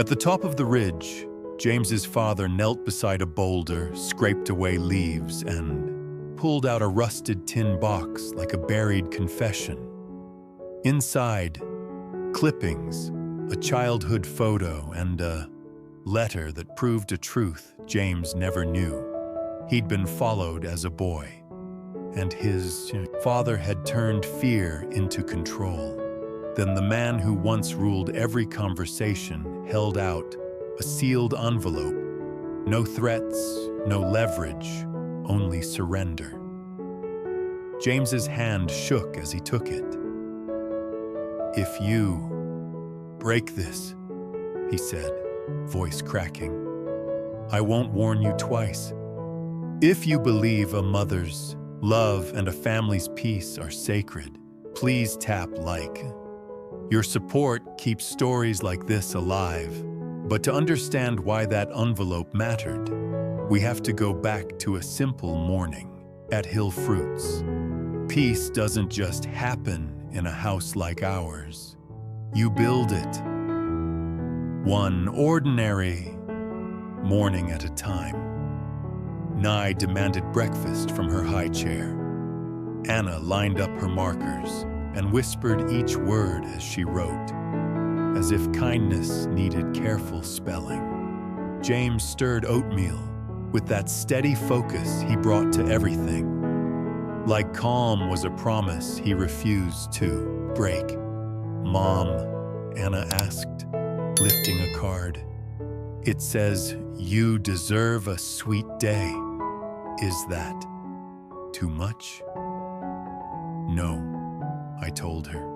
At the top of the ridge, James's father knelt beside a boulder, scraped away leaves, and pulled out a rusted tin box like a buried confession. Inside, clippings, a childhood photo, and a letter that proved a truth James never knew. He'd been followed as a boy, and his father had turned fear into control. Then the man who once ruled every conversation held out a sealed envelope. No threats, no leverage, only surrender. James's hand shook as he took it. "If you break this," he said, voice cracking, "I won't warn you twice. If you believe a mother's love and a family's peace are sacred, please tap like. Your support keeps stories like this alive. But to understand why that envelope mattered, we have to go back to a simple morning at Hill Fruits. Peace doesn't just happen in a house like ours. You build it, one ordinary morning at a time. Nye demanded breakfast from her high chair. Anna lined up her markers and whispered each word as she wrote, as if kindness needed careful spelling. James stirred oatmeal with that steady focus he brought to everything. Like calm was a promise he refused to break. "Mom," Anna asked, lifting a card. "It says you deserve a sweet day. Is that too much?" "No," I told her.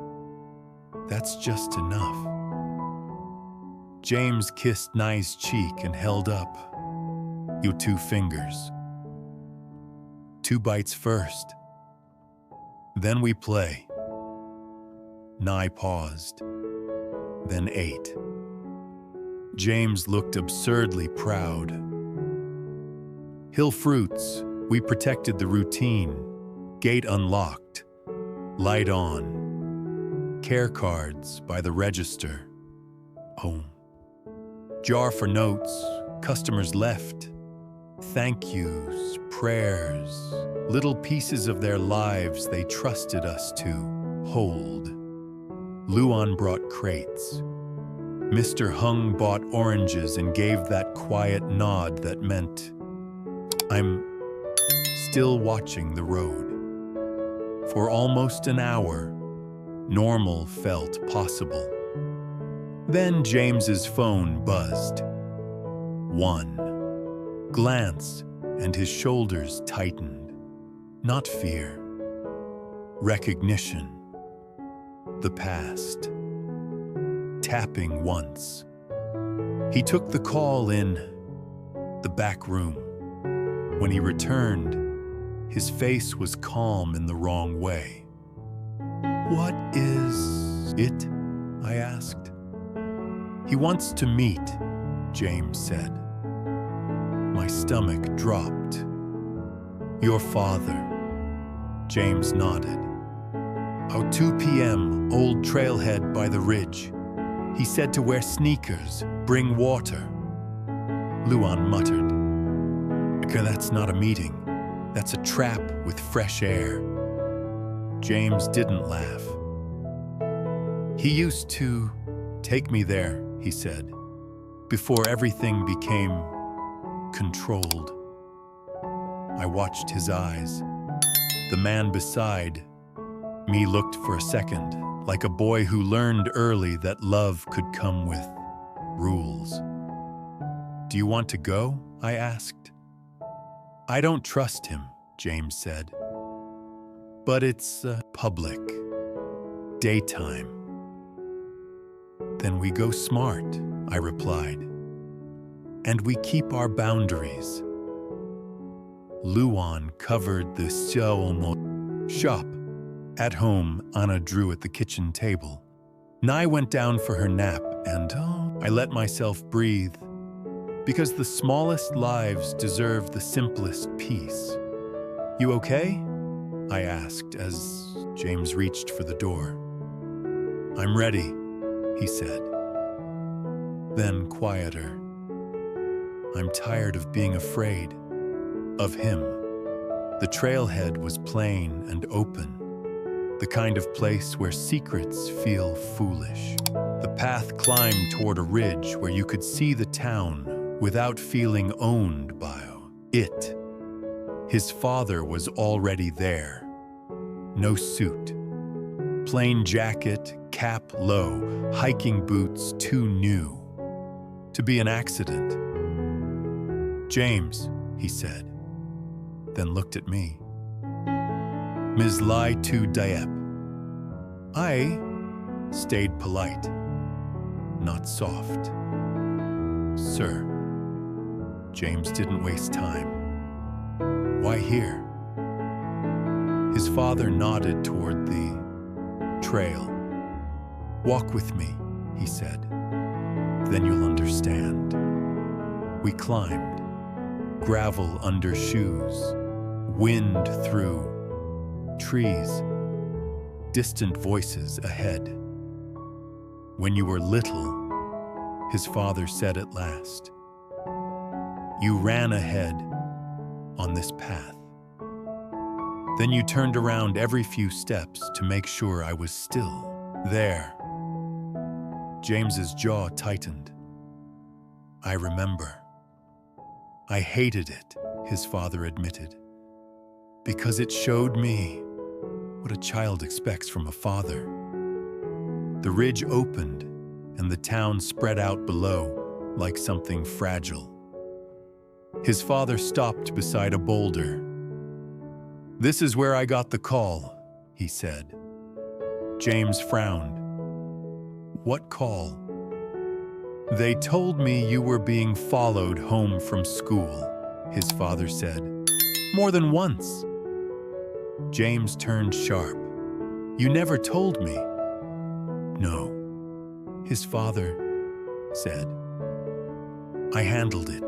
"That's just enough." James kissed Nye's cheek and held up. "You 2 fingers. 2 bites first. Then we play." Nye paused, then ate. James looked absurdly proud. Hill Fruits, we protected the routine. Gate unlocked, light on, care cards by the register. Home. Jar for notes, customers left. Thank yous, prayers, little pieces of their lives they trusted us to hold. Luan brought crates. Mr. Hung bought oranges and gave that quiet nod that meant, "I'm still watching the road." For almost an hour, normal felt possible. Then James's phone buzzed. One glance, and his shoulders tightened. Not fear. Recognition. The past. Tapping once. He took the call in the back room. When he returned, his face was calm in the wrong way. "What is it?" I asked. "He wants to meet," James said. My stomach dropped. "Your father," James nodded. "Oh, 2 p.m., old trailhead by the ridge. He said to wear sneakers, bring water." Luan muttered, "That's not a meeting. That's a trap with fresh air." James didn't laugh. "He used to take me there," he said, "before everything became controlled." I watched his eyes. The man beside me looked for a second, like a boy who learned early that love could come with rules. "Do you want to go?" I asked. "I don't trust him," James said. "But it's public. Daytime." "Then we go smart," I replied. "And we keep our boundaries." Luan covered the shop. At home, Anna drew at the kitchen table. Nye went down for her nap, and I let myself breathe. Because the smallest lives deserve the simplest peace. "You okay?" I asked as James reached for the door. "I'm ready," he said. Then quieter. I'm tired of being afraid. Of him. The trailhead was plain and open. The kind of place where secrets feel foolish. The path climbed toward a ridge where you could see the town without feeling owned by it. His father was already there. No suit. Plain jacket, cap low, hiking boots too new to be an accident. "James," he said, then looked at me. "Ms. Lai to Diep." I stayed polite, not soft. "Sir." James didn't waste time. "Why here?" His father nodded toward the trail. "Walk with me," he said. "Then you'll understand." We climbed, gravel under shoes, wind through, trees, distant voices ahead. "When you were little," his father said at last, "you ran ahead on this path. Then you turned around every few steps to make sure I was still there." James's jaw tightened. "I remember. I hated it," his father admitted, "because it showed me what a child expects from a father." The ridge opened, and the town spread out below like something fragile. His father stopped beside a boulder. "This is where I got the call," he said. James frowned. "What call?" "They told me you were being followed home from school," his father said. "More than once." James turned sharp. "You never told me." "No," his father said. "I handled it."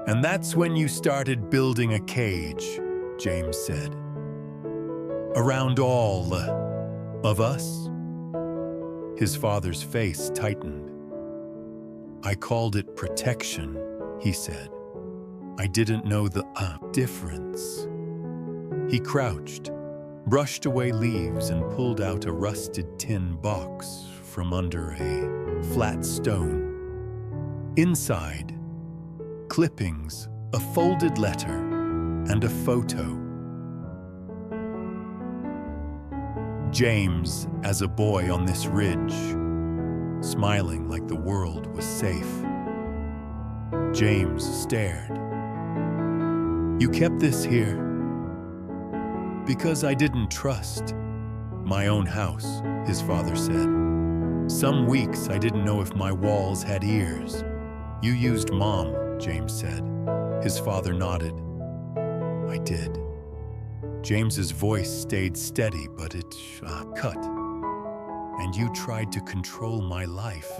"And that's when you started building a cage," James said. "Around all of us?" His father's face tightened. "I called it protection," he said. "I didn't know the difference." He crouched, brushed away leaves, and pulled out a rusted tin box from under a flat stone. Inside, clippings, a folded letter, and a photo. James as a boy on this ridge, smiling like the world was safe. James stared. "You kept this here?" "Because I didn't trust my own house," his father said. "Some weeks I didn't know if my walls had ears." "You used Mom," James said. His father nodded. "I did." James's voice stayed steady, but it cut. "And you tried to control my life.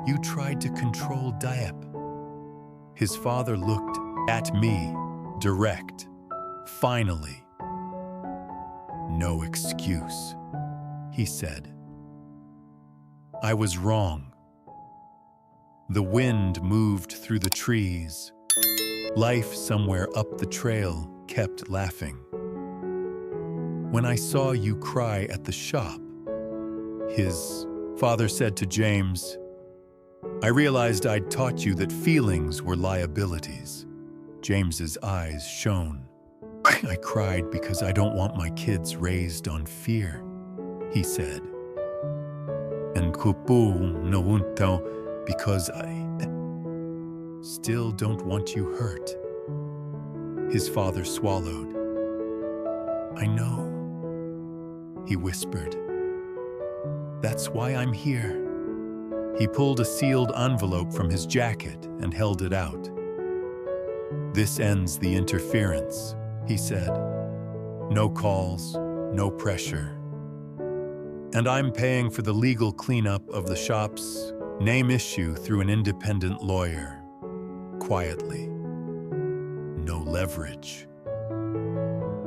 You tried to control Diep." His father looked at me, direct. "Finally." "No excuse," he said. I was wrong. The wind moved through the trees. Life somewhere up the trail kept laughing. "When I saw you cry at the shop," his father said to James, "I realized I'd taught you that feelings were liabilities." James's eyes shone. "I cried because I don't want my kids raised on fear," he said. "And kupu no unto because I still don't want you hurt." His father swallowed. "I know," he whispered. "That's why I'm here." He pulled a sealed envelope from his jacket and held it out. "This ends the interference," he said. "No calls, no pressure. And I'm paying for the legal cleanup of the shop's name issue through an independent lawyer. Quietly. No leverage."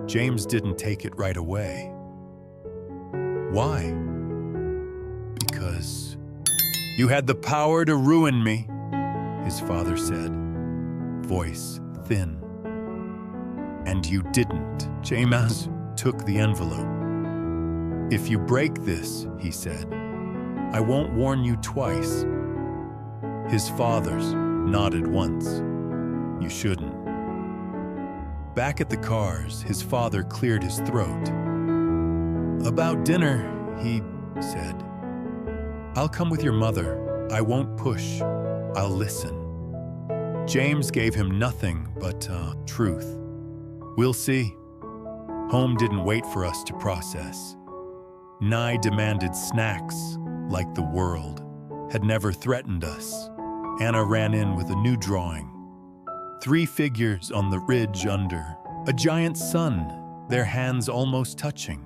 James didn't take it right away. "Why?" "Because You had the power to ruin me, his father said, voice thin. And you didn't. James took the envelope. If you break this, he said, I won't warn you twice. His father's nodded once. You shouldn't. Back at the cars, his father cleared his throat. About dinner, he said. I'll come with your mother. I won't push. I'll listen. James gave him nothing but truth. We'll see. Home didn't wait for us to process. Nye demanded snacks like the world had never threatened us. Anna ran in with a new drawing. 3 figures on the ridge under a giant sun, their hands almost touching.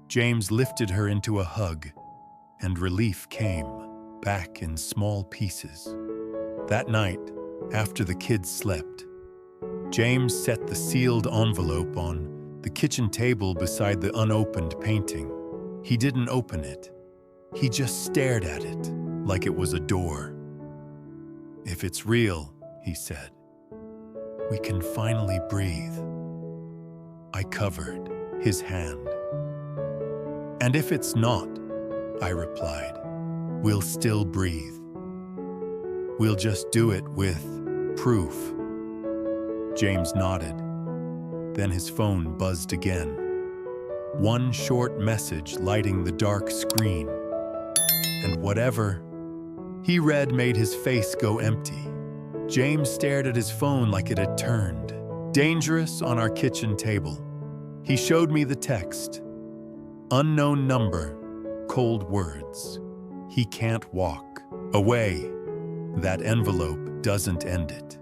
James lifted her into a hug, and relief came, back in small pieces. That night, after the kids slept, James set the sealed envelope on the kitchen table beside the unopened painting. He didn't open it. He just stared at it like it was a door. If it's real, he said, we can finally breathe. I covered his hand. And if it's not, I replied, we'll still breathe. We'll just do it with proof. James nodded. Then his phone buzzed again. One short message lighting the dark screen. And whatever he read made his face go empty. James stared at his phone like it had turned. Dangerous on our kitchen table. He showed me the text. Unknown number, cold words. He can't walk away. That envelope doesn't end it.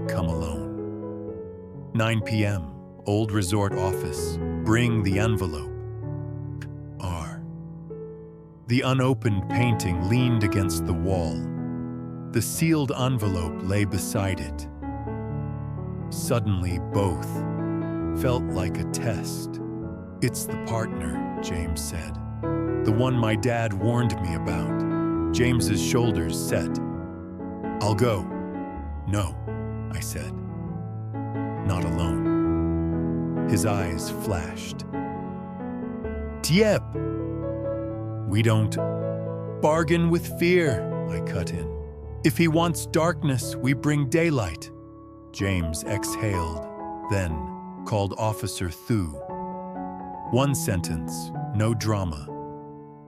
Come alone. 9 p.m., old resort office. Bring the envelope. R. The unopened painting leaned against the wall. The sealed envelope lay beside it. Suddenly, both felt like a test. It's the partner, James said. The one my dad warned me about. James's shoulders set. I'll go. No, I said. Not alone. His eyes flashed. Diep! We don't bargain with fear, I cut in. If he wants darkness, we bring daylight. James exhaled, then called Officer Thu. One sentence, no drama.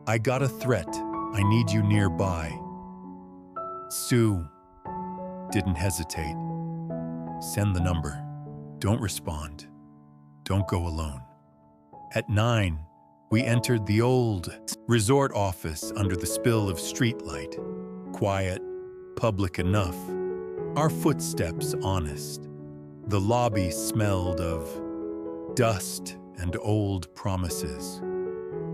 I got a threat. I need you nearby. Sue didn't hesitate. Send the number. Don't respond. Don't go alone. At 9, we entered the old resort office under the spill of streetlight. Quiet, public enough. Our footsteps honest. The lobby smelled of dust and old promises.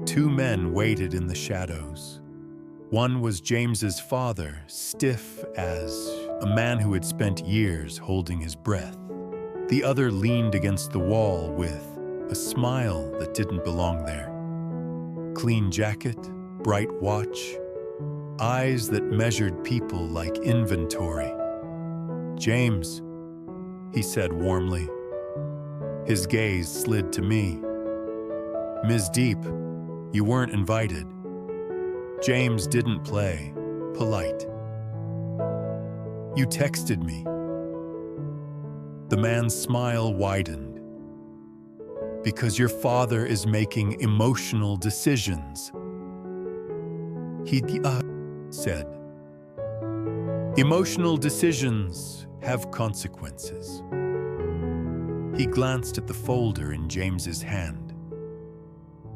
2 men waited in the shadows. One was James's father, stiff as a man who had spent years holding his breath. The other leaned against the wall with a smile that didn't belong there. Clean jacket, bright watch, eyes that measured people like inventory. James, he said warmly. His gaze slid to me. Ms. Diep, you weren't invited. James didn't play polite. You texted me. The man's smile widened. Because your father is making emotional decisions. He said. Emotional decisions have consequences. He glanced at the folder in James's hand.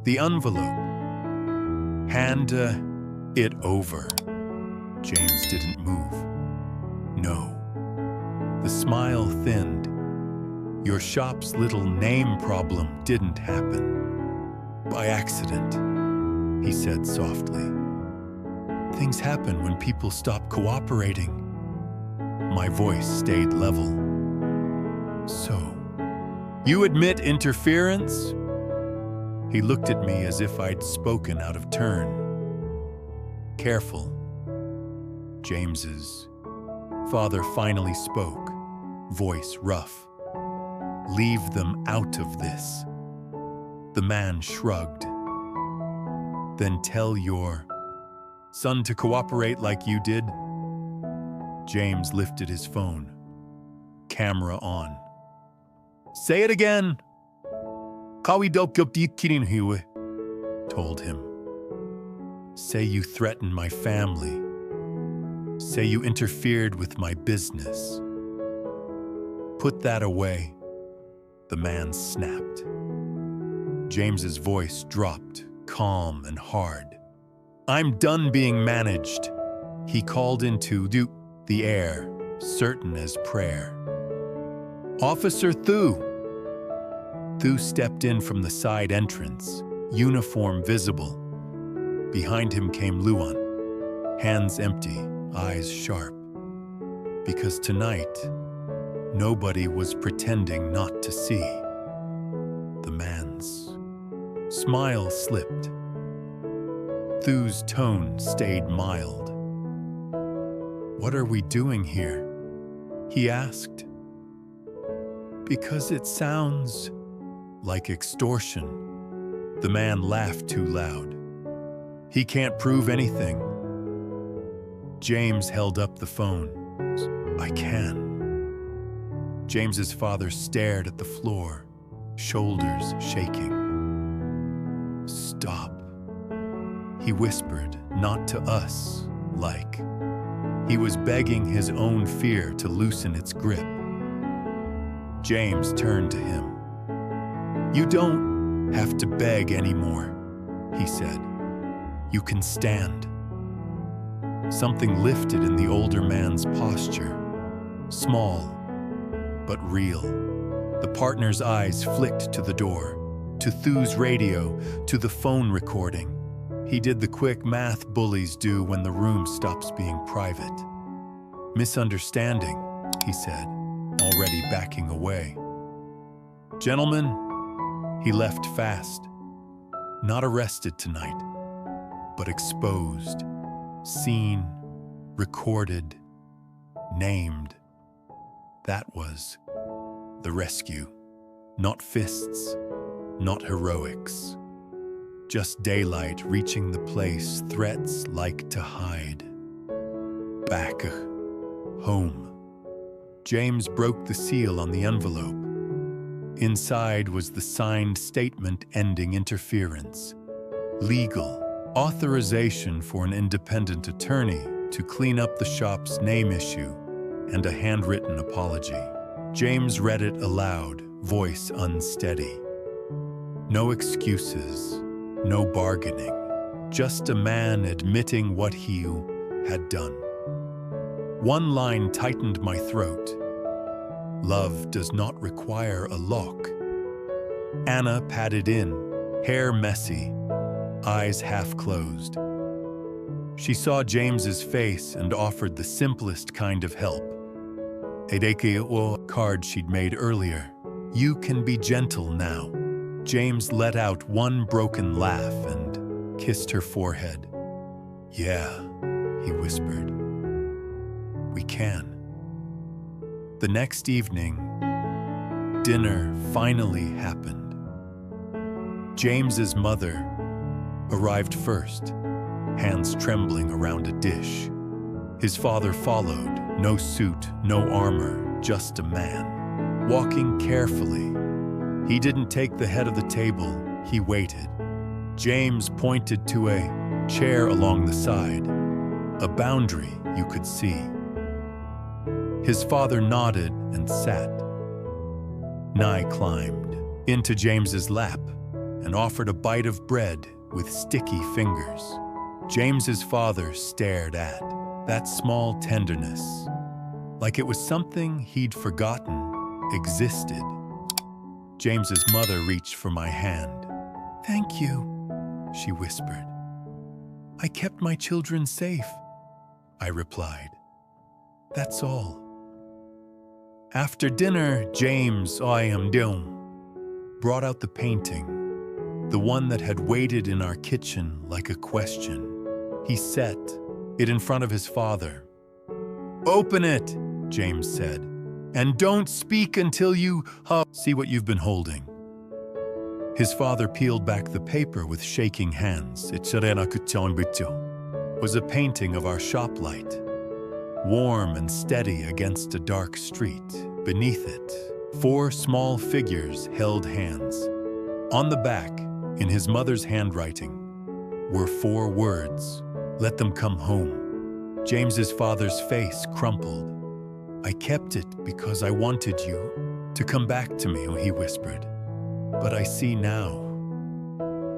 The envelope. Hand it over. James didn't move. No. The smile thinned. Your shop's little name problem didn't happen. By accident, he said softly. Things happen when people stop cooperating. My voice stayed level. So, you admit interference? He looked at me as if I'd spoken out of turn. Careful, James's father finally spoke, voice rough. "Leave them out of this." The man shrugged. "Then tell your son to cooperate like you did." James lifted his phone, camera on. "Say it again." Told him. "Say you threatened my family. Say you interfered with my business. Put that away." The man snapped. James's voice dropped, calm and hard. "I'm done being managed." He called into the air, certain as prayer. "Officer Thu." Thu stepped in from the side entrance, uniform visible. Behind him came Luan, hands empty, eyes sharp. Because tonight, nobody was pretending not to see. The man's smile slipped. Thu's tone stayed mild. "What are we doing here?" he asked. "Because it sounds like extortion." The man laughed too loud. "He can't prove anything." James held up the phone. "I can." James's father stared at the floor, shoulders shaking. "Stop," he whispered, not to us, like he was begging his own fear to loosen its grip. James turned to him. "You don't have to beg anymore," he said. "You can stand." Something lifted in the older man's posture, small but real. The partner's eyes flicked to the door, to Thu's radio, to the phone recording. He did the quick math bullies do when the room stops being private. "Misunderstanding," he said, already backing away. "Gentlemen," he left fast. "Not arrested tonight, but exposed, seen, recorded, named." That was the rescue. Not fists, not heroics. Just daylight reaching the place threats like to hide. Back home. James broke the seal on the envelope. Inside was the signed statement ending interference. Legal authorization for an independent attorney to clean up the shop's name issue and a handwritten apology. James read it aloud, voice unsteady. No excuses, no bargaining, just a man admitting what he had done. One line tightened my throat. Love does not require a lock. Anna padded in, hair messy, eyes half closed. She saw James's face and offered the simplest kind of help. A card she'd made earlier. "You can be gentle now." James let out one broken laugh and kissed her forehead. "Yeah," he whispered. "We can." The next evening, dinner finally happened. James's mother arrived first, hands trembling around a dish. His father followed, no suit, no armor, just a man, walking carefully. He didn't take the head of the table, he waited. James pointed to a chair along the side, a boundary you could see. His father nodded and sat. Nye climbed into James's lap and offered a bite of bread with sticky fingers. James's father stared at that small tenderness, like it was something he'd forgotten existed. James's mother reached for my hand. "Thank you," she whispered. "I kept my children safe," I replied. "That's all." After dinner, James, brought out the painting, the one that had waited in our kitchen like a question. He set it in front of his father, "Open it," James said, "and don't speak until you see what you've been holding." His father peeled back the paper with shaking hands. It was a painting of our shop light, warm and steady against a dark street. Beneath it, 4 small figures held hands. On the back, in his mother's handwriting, were 4 words: "Let them come home." James's father's face crumpled. "I kept it because I wanted you to come back to me," he whispered. "But I see now.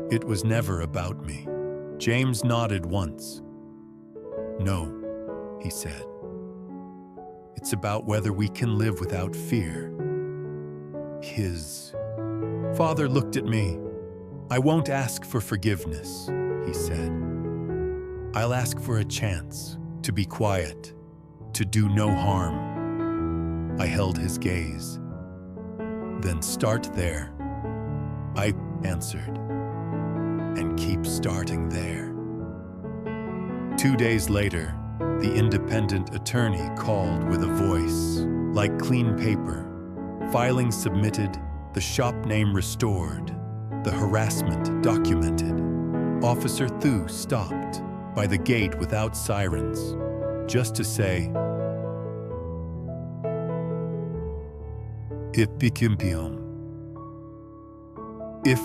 It was never about me." James nodded once. "No," he said. "It's about whether we can live without fear." His father looked at me. "I won't ask for forgiveness," he said. "I'll ask for a chance to be quiet, to do no harm." I held his gaze. "Then start there," I answered, "and keep starting there." 2 days later, the independent attorney called with a voice like clean paper. Filings submitted, the shop name restored, the harassment documented. Officer Thu stopped by the gate without sirens, just to say, "If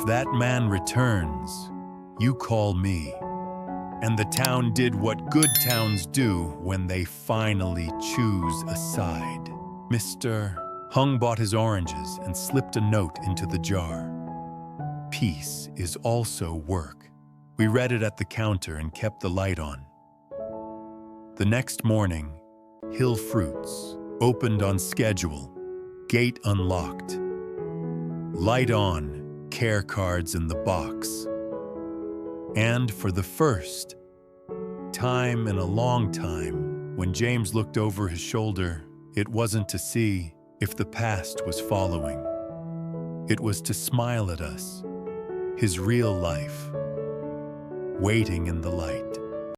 that man returns, you call me." And the town did what good towns do when they finally choose a side. Mr. Hung bought his oranges and slipped a note into the jar. "Peace is also work." We read it at the counter and kept the light on. The next morning, Hill Fruits opened on schedule, gate unlocked. Light on, care cards in the box. And for the first time in a long time, when James looked over his shoulder, it wasn't to see if the past was following. It was to smile at us, his real life, waiting in the light.